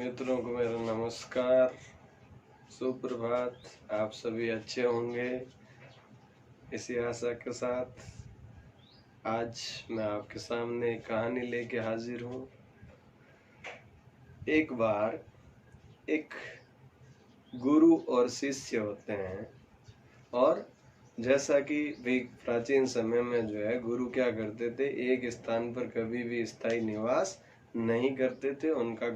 मित्रों को मेरा नमस्कार, सुप्रभात। आप सभी अच्छे होंगे इसी आशा के साथ आज मैं आपके सामने एक कहानी लेके हाजिर हूँ। एक बार एक गुरु और शिष्य होते हैं, और जैसा कि भी प्राचीन समय में जो है गुरु क्या करते थे, एक स्थान पर कभी भी स्थायी निवास नहीं करते थे। उनका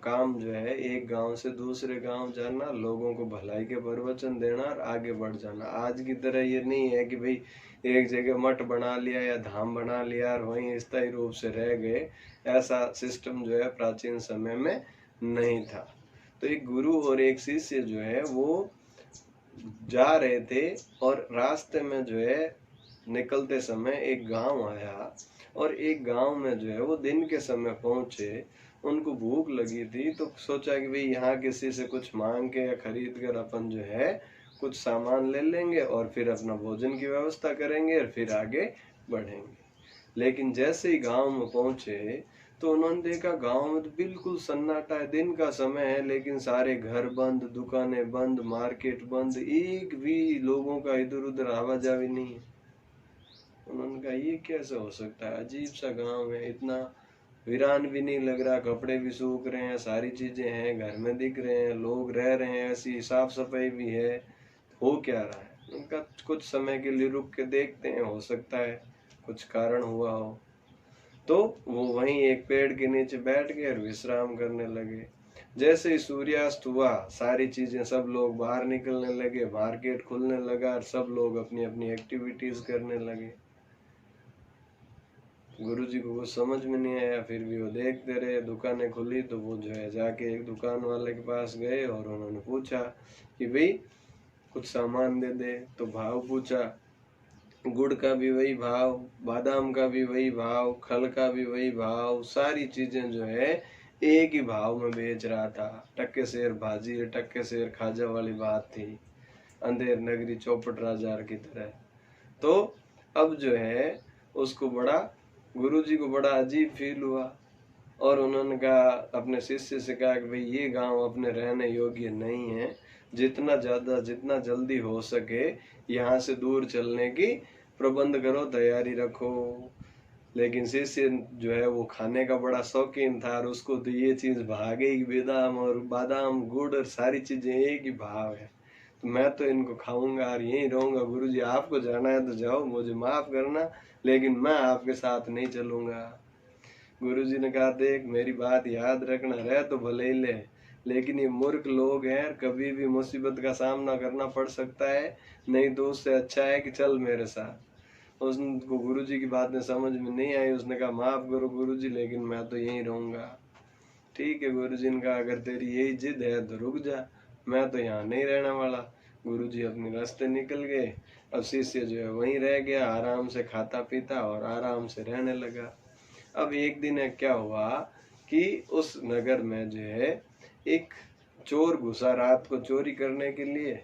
काम जो है एक गांव से दूसरे गांव जाना, लोगों को भलाई के प्रवचन देना और आगे बढ़ जाना। आज की तरह ये नहीं है कि भाई एक जगह मठ बना लिया या धाम बना लिया और वहीं स्थायी रूप से रह गए। ऐसा सिस्टम जो है प्राचीन समय में नहीं था। तो एक गुरु और एक शिष्य जो है वो जा रहे थे, और रास्ते में जो है निकलते समय एक गांव आया, और एक गांव में जो है वो दिन के समय पहुंचे। उनको भूख लगी थी, तो सोचा कि भाई यहाँ किसी से कुछ मांग के या खरीद कर अपन जो है कुछ सामान ले लेंगे और फिर अपना भोजन की व्यवस्था करेंगे और फिर आगे बढ़ेंगे। लेकिन जैसे ही गांव में पहुंचे तो उन्होंने देखा गांव में तो बिल्कुल सन्नाटा है। दिन का समय है लेकिन सारे घर बंद, दुकानें बंद, मार्केट बंद, एक भी लोगों का इधर उधर आवाजावी नहीं है। उन्होंने कहा ये कैसे हो सकता है, अजीब सा गांव है, इतना वीरान भी नहीं लग रहा, कपड़े भी सूख रहे हैं, सारी चीजें हैं, घर में दिख रहे हैं, लोग रह रहे हैं, ऐसी साफ सफाई भी है, हो क्या रहा है। उनका कुछ समय के लिए रुक के देखते हैं, हो सकता है कुछ कारण हुआ हो। तो वो वहीं एक पेड़ के नीचे बैठ गए और विश्राम करने लगे। जैसे ही सूर्यास्त हुआ, सारी चीजें, सब लोग बाहर निकलने लगे, मार्केट खुलने लगा और सब लोग अपनी अपनी एक्टिविटीज करने लगे। गुरुजी को कुछ समझ में नहीं आया, फिर भी वो देखते रहे। दुकानें खुली तो वो जो है जाके एक दुकान वाले के पास गए और उन्होंने पूछा कि भाई कुछ सामान दे दे। तो भाव पूछा, गुड़ का भी वही भाव, बादाम का भी वही भाव, खल का भी वही भाव, सारी चीजें जो है एक ही भाव में बेच रहा था। टक्के शेर भाजी और टक्के शेर खाजा वाली बात थी, अंधेर नगरी चौपट राजा की तरह। तो अब जो है उसको बड़ा, गुरुजी को बड़ा अजीब फील हुआ, और उन्होंने कहा, अपने शिष्य से कहा कि भाई ये गांव अपने रहने योग्य नहीं है, जितना जल्दी हो सके यहाँ से दूर चलने की प्रबंध करो, तैयारी रखो। लेकिन शिष्य जो है वो खाने का बड़ा शौकीन था, और उसको तो ये चीज भागे ही, बेदाम और बादाम, गुड़ और सारी चीजें एक ही भाव है, तो मैं तो इनको खाऊंगा और यहीं रहूंगा। गुरुजी आपको जाना है तो जाओ, मुझे माफ करना, लेकिन मैं आपके साथ नहीं चलूंगा। गुरुजी ने कहा, देख मेरी बात याद रखना, रह तो भले ही ले, लेकिन ये मूर्ख लोग हैं, कभी भी मुसीबत का सामना करना पड़ सकता है, नहीं तो उससे अच्छा है कि चल मेरे साथ। उसको गुरुजी की बातें समझ में नहीं आई। उसने कहा, माफ करो गुरुजी, लेकिन मैं तो यहीं रहूंगा। ठीक है, गुरुजी ने कहा, अगर तेरी यही जिद है तो रुक जा, मैं तो यहाँ नहीं रहने वाला। गुरुजी अपने रास्ते निकल गए। अब शिष्य जो है वहीं रह गया, आराम से खाता पीता और आराम से रहने लगा। अब एक दिन क्या हुआ कि उस नगर में जो है एक चोर घुसा, रात को चोरी करने के लिए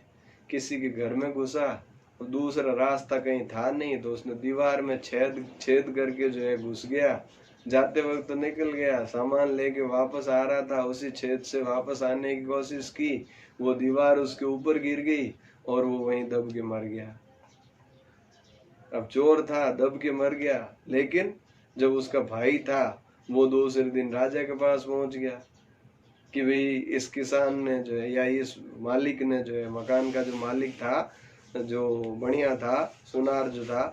किसी के घर में घुसा। दूसरा रास्ता कहीं था नहीं, तो उसने दीवार में छेद करके जो है घुस गया। जाते वक्त तो निकल गया, सामान लेके वापस आ रहा था, उसी छेद से वापस आने की कोशिश की, वो दीवार उसके ऊपर गिर गई और वो वहीं दब के मर गया। अब चोर था, दब के मर गया, लेकिन जब उसका भाई था वो दूसरे दिन राजा के पास पहुंच गया कि भाई इस किसान ने जो है, या इस मालिक ने जो है, मकान का जो मालिक था, जो बढ़िया था, सुनार जो था,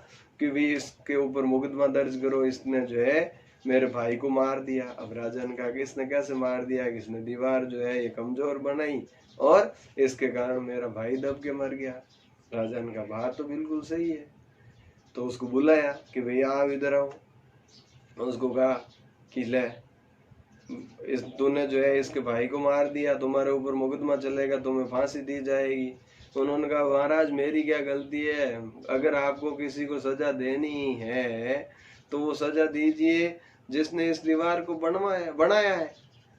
कि भाई इसके ऊपर मुकदमा दर्ज करो, इसने जो है मेरे भाई को मार दिया। अब राजा ने कहा कि इसने कैसे मार दिया, कि इसने दीवार जो है ये कमजोर बनाई और इसके कारण मेरा भाई दब के मर गया। राजा ने कहा, बात तो बिल्कुल सही है। तो उसको बुलाया कि भैया आप इधर आओ। उसको कहा कि ले, इस तूने जो है इसके भाई को मार दिया, तुम्हारे ऊपर मुकदमा चलेगा, तुम्हें फांसी दी जाएगी। उन्होंने कहा, महाराज मेरी क्या गलती है, अगर आपको किसी को सजा देनी है तो वो सजा दीजिए जिसने इस दीवार को बनाया है।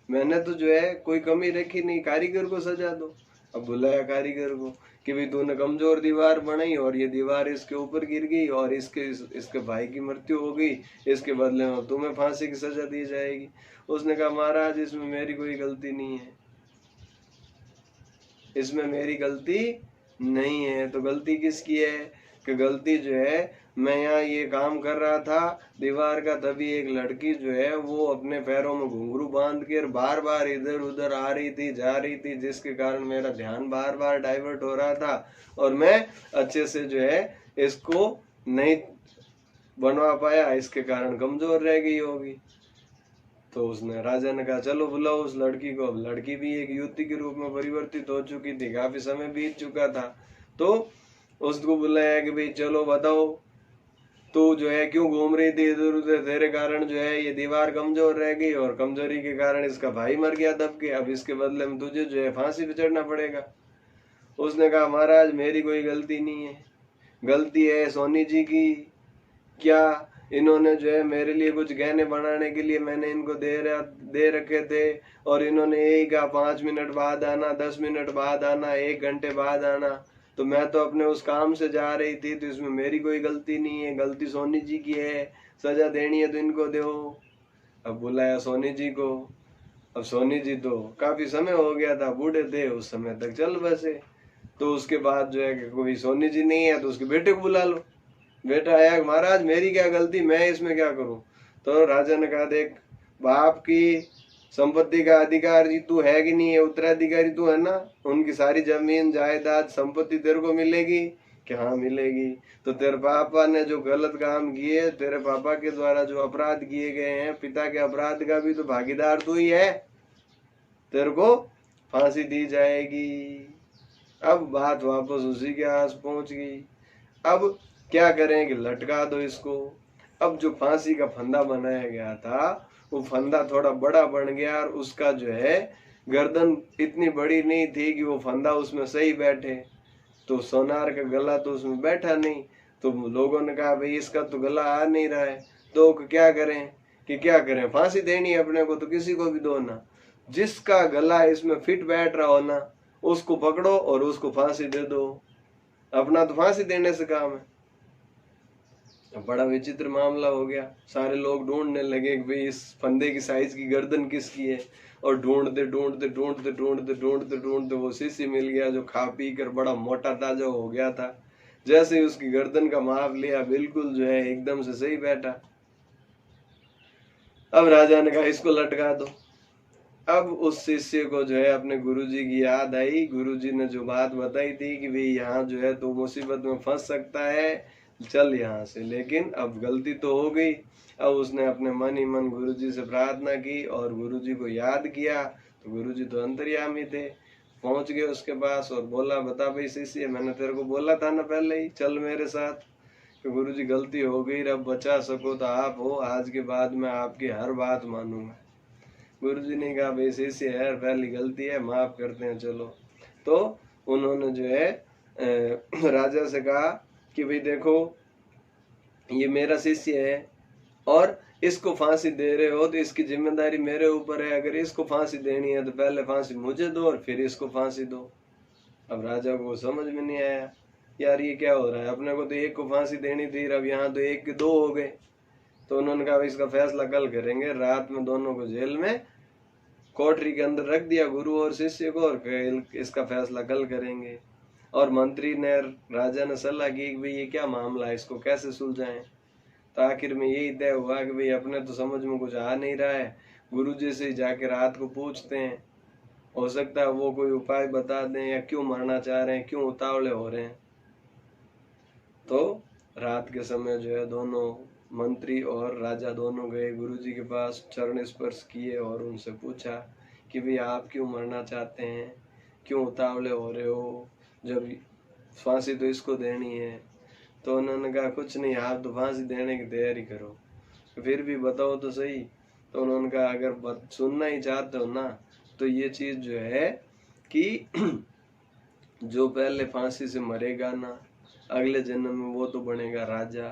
मैंने तो जो है कोई कमी रखी नहीं, कारीगर को सजा दो। अब बुलाया कारीगर को कि भाई तूने कमजोर दीवार बनाई और ये दीवार इसके ऊपर गिर गई और इसके भाई की मृत्यु हो गई, इसके बदले में तुम्हें फांसी की सजा दी जाएगी। उसने कहा महाराज इसमें मेरी कोई गलती नहीं है, इसमें मेरी गलती नहीं है। तो गलती किसकी है कि गलती जो है, मैं यहाँ ये काम कर रहा था दीवार का, तभी एक लड़की जो है वो अपने पैरों में घुंघरू बांध कर बार बार इधर उधर आ रही थी जा रही थी, जिसके कारण मेरा ध्यान बार बार डाइवर्ट हो रहा था और मैं अच्छे से जो है इसको नहीं बनवा पाया, इसके कारण कमजोर रह गई होगी। तो उसने राजा ने कहा चलो बुलाओ उस लड़की को। अब लड़की भी एक युवती के रूप में परिवर्तित हो चुकी थी, काफी समय बीत चुका था। तो उसको बुलाया कि भाई चलो बताओ तू जो है क्यों घूम रही थी इधर उधर, तेरे कारण जो है ये दीवार कमजोर रह गई और कमजोरी के कारण इसका भाई मर गया दब के, अब इसके बदले में तुझे जो है फांसी पे चढ़ना पड़ेगा। उसने कहा महाराज मेरी कोई गलती नहीं है, गलती है सोनी जी की। क्या इन्होंने जो है मेरे लिए कुछ गहने बनाने के लिए मैंने इनको दे रखे थे और इन्होंने यही कहा 5 मिनट बाद आना, 10 मिनट बाद आना, 1 घंटे बाद आना। तो मैं तो अपने उस काम से जा रही थी, तो इसमें मेरी कोई गलती नहीं है, गलती सोनी जी की है, सजा देनी है तो इनको दो। अब बुलाया सोनी जी को। अब सोनी जी तो काफी समय हो गया था, बूढ़े थे उस समय तक, चल बसे। तो उसके बाद जो है कि कोई सोनी जी नहीं है तो उसके बेटे को बुला लो। बेटा आया, महाराज मेरी क्या गलती, मैं इसमें क्या करूं। तो राजा ने कहा देख बाप की संपत्ति का अधिकारी तू है कि नहीं है, उत्तराधिकारी तू है ना, उनकी सारी जमीन जायदाद संपत्ति तेरे को मिलेगी कि हाँ मिलेगी। तो तेरे पापा ने जो गलत काम किए, तेरे पापा के द्वारा जो अपराध किए गए हैं, पिता के अपराध का भी तो भागीदार तू ही है, तेरे को फांसी दी जाएगी। अब बात वापस उसी के आस पहुंच गई। अब क्या करें कि लटका दो इसको। अब जो फांसी का फंदा बनाया गया था वो फंदा थोड़ा बड़ा बन गया और उसका जो है गर्दन इतनी बड़ी नहीं थी कि वो फंदा उसमें सही बैठे, तो सोनार का गला तो उसमें बैठा नहीं। तो लोगों ने कहा भाई इसका तो गला आ नहीं रहा है, तो क्या करें फांसी देनी है अपने को तो किसी को भी दो ना, जिसका गला इसमें फिट बैठ रहा हो ना उसको पकड़ो और उसको फांसी दे दो, अपना तो फांसी देने से काम है। बड़ा विचित्र मामला हो गया। सारे लोग ढूंढने लगे कि भाई इस फंदे की साइज की गर्दन किसकी है, और ढूंढते ढूंढते ढूंढते ढूंढते ढूंढते ढूंढते वो शिष्य मिल गया जो खा पी कर बड़ा मोटा ताजा हो गया था। जैसे ही उसकी गर्दन का माप लिया बिल्कुल जो है एकदम से सही बैठा। अब राजा ने कहा इसको लटका दो। अब उस शिष्य को जो है अपने गुरुजी की याद आई। गुरुजी ने जो बात बताई थी कि भाई यहाँ जो है तू मुसीबत में फंस सकता है, चल यहाँ से। लेकिन अब गलती तो हो गई। अब उसने अपने मन ही मन गुरुजी से प्रार्थना की और गुरुजी को याद किया। तो गुरुजी तो अंतर्यामी थे, पहुंच गए उसके पास और बोला बता भाई शिष्य, मैंने तेरे को बोला था ना पहले ही चल मेरे साथ। तो गुरुजी गलती हो गई, अब बचा सको तो आप हो, आज के बाद मैं आपकी हर बात मानूंगा। गुरुजी ने कहा भाई शिष्य है, पहली गलती है, माफ करते हैं चलो। तो उन्होंने जो है राजा से कहा कि भाई देखो ये मेरा शिष्य है और इसको फांसी दे रहे हो तो इसकी जिम्मेदारी मेरे ऊपर है, अगर इसको फांसी देनी है तो पहले फांसी मुझे दो और फिर इसको फांसी दो। अब राजा को समझ में नहीं आया, यार ये क्या हो रहा है, अपने को तो एक को फांसी देनी थी, अब यहाँ तो एक के दो हो गए। तो उन्होंने कहा इसका फैसला कल करेंगे। रात में दोनों को जेल में कोठरी के अंदर रख दिया, गुरु और शिष्य को, और इसका फैसला कल करेंगे। और मंत्री ने राजा ने सलाह की कि भाई ये क्या मामला है, इसको कैसे सुलझाएं। तो आखिर में यही तय हुआ कि भाई अपने तो समझ में कुछ आ नहीं रहा है, गुरुजी से जाके रात को पूछते हैं, हो सकता है वो कोई उपाय बता दें या क्यों मरना चाह रहे हैं, क्यों उतावले हो रहे हैं। तो रात के समय जो है दोनों मंत्री और राजा दोनों गए गुरुजी के पास, चरण स्पर्श किए और उनसे पूछा कि भाई आप क्यों मरना चाहते हैं, क्यों उतावले हो रहे हो, जब फांसी तो इसको देनी है। तो उन्होंने कहा कुछ नहीं, आप तो फांसी देने की तैयारी करो, फिर भी बताओ तो सही। तो उन्होंने कहा अगर सुनना ही चाहते हो ना तो ये चीज जो है कि जो पहले फांसी से मरेगा ना, अगले जन्म में वो तो बनेगा राजा,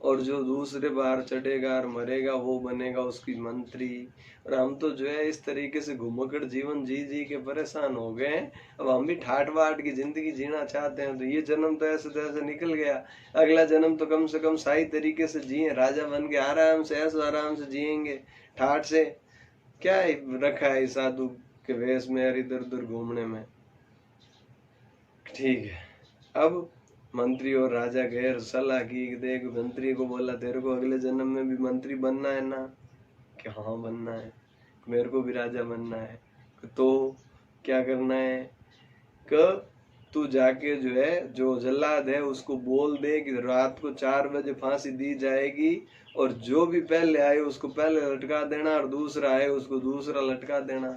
और जो दूसरे बार चढ़ेगा और मरेगा वो बनेगा उसकी मंत्री। और हम तो जो है इस तरीके से घुमक्कड़ जीवन जी जी के परेशान हो गए हैं। अब हम भी ठाट बाट की जिंदगी जीना चाहते हैं, तो ये जन्म तो ऐसे तैसे निकल गया, अगला जन्म तो कम से कम सही तरीके से जिए, राजा बन के आराम से ऐसे आराम से जिएंगे। ठाट से क्या रखा है साधु के वेश में और इधर उधर घूमने में। ठीक है, अब मंत्री और राजा गए, सलाह की, देख मंत्री को बोला तेरे को अगले जन्म में भी मंत्री बनना है ना? कि हाँ बनना है। मेरे को भी राजा बनना है। तो क्या करना है? कि तू जाके जो है जो जल्लाद है उसको बोल दे कि रात को 4 बजे फांसी दी जाएगी, और जो भी पहले आए उसको पहले लटका देना और दूसरा आए उसको दूसरा लटका देना।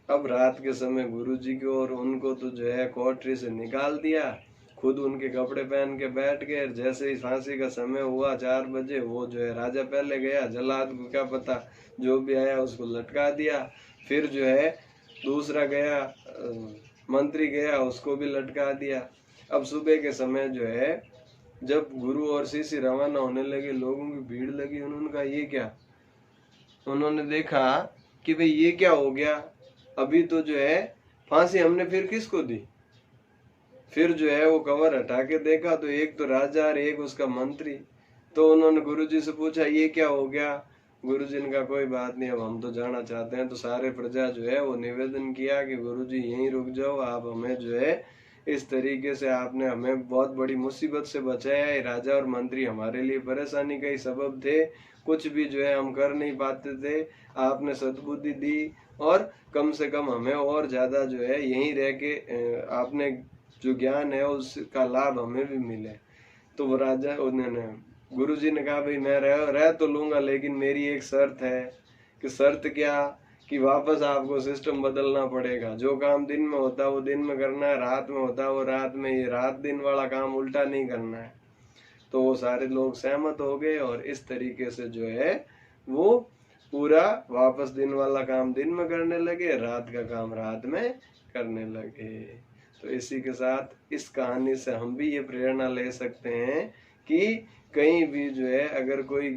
अब रात के समय गुरुजी को और उनको तो जो है कोठरी से निकाल दिया, खुद उनके कपड़े पहन के बैठ गए। जैसे ही फांसी का समय हुआ 4 बजे, वो जो है राजा पहले गया, जल्लाद को क्या पता, जो भी आया उसको लटका दिया। फिर जो है दूसरा गया, मंत्री गया, उसको भी लटका दिया। अब सुबह के समय जो है जब गुरु और शिष्य रवाना होने लगे, लोगों की भीड़ लगी, उन्होंने कहा ये क्या? उन्होंने देखा कि भाई ये क्या हो गया, अभी तो जो है फांसी हमने फिर किसको दी? फिर जो है वो कवर हटा के देखा तो एक तो राजा और एक उसका मंत्री। तो उन्होंने गुरुजी से पूछा ये क्या हो गया? गुरुजी ने कहा कोई बात नहीं, अब हम तो जाना चाहते हैं। तो सारे प्रजा जो है वो निवेदन किया कि गुरुजी यहीं रुक जाओ, आप हमें जो है इस तरीके से आपने हमें बहुत बड़ी मुसीबत से बचाया है। राजा और मंत्री हमारे लिए परेशानी का ही सबब थे, कुछ भी जो है हम कर नहीं पाते थे, आपने सद्बुद्धि दी और कम से कम हमें और ज्यादा जो है यहीं रह के आपने जो ज्ञान है उसका लाभ हमें भी मिले। तो वो राजा उन्होंने गुरुजी ने कहा भाई मैं रह तो लूंगा, लेकिन मेरी एक शर्त है। कि शर्त क्या? कि वापस आपको सिस्टम बदलना पड़ेगा, जो काम दिन में होता है वो दिन में करना है, रात में होता है वो रात में, ये रात दिन वाला काम उल्टा नहीं करना है। तो वो सारे लोग सहमत हो गए और इस तरीके से जो है वो पूरा वापस दिन वाला काम दिन में करने लगे, रात का काम रात में करने लगे। तो इसी के साथ इस कहानी से हम भी ये प्रेरणा ले सकते हैं कि कहीं भी जो है अगर कोई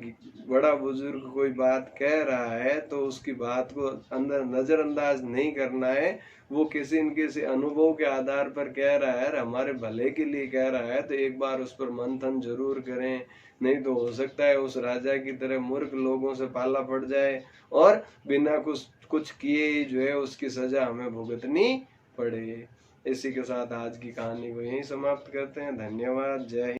बड़ा बुजुर्ग कोई बात कह रहा है तो उसकी बात को अंदर नजरअंदाज नहीं करना है। वो किसी न किसी अनुभव के आधार पर कह रहा है, हमारे भले के लिए कह रहा है, तो एक बार उस पर मंथन जरूर करें। नहीं तो हो सकता है उस राजा की तरह मूर्ख लोगों से पाला पड़ जाए और बिना कुछ किए ही जो है उसकी सजा हमें भुगतनी पड़े। इसी के साथ आज की कहानी को यहीं समाप्त करते हैं। धन्यवाद। जय हिंद।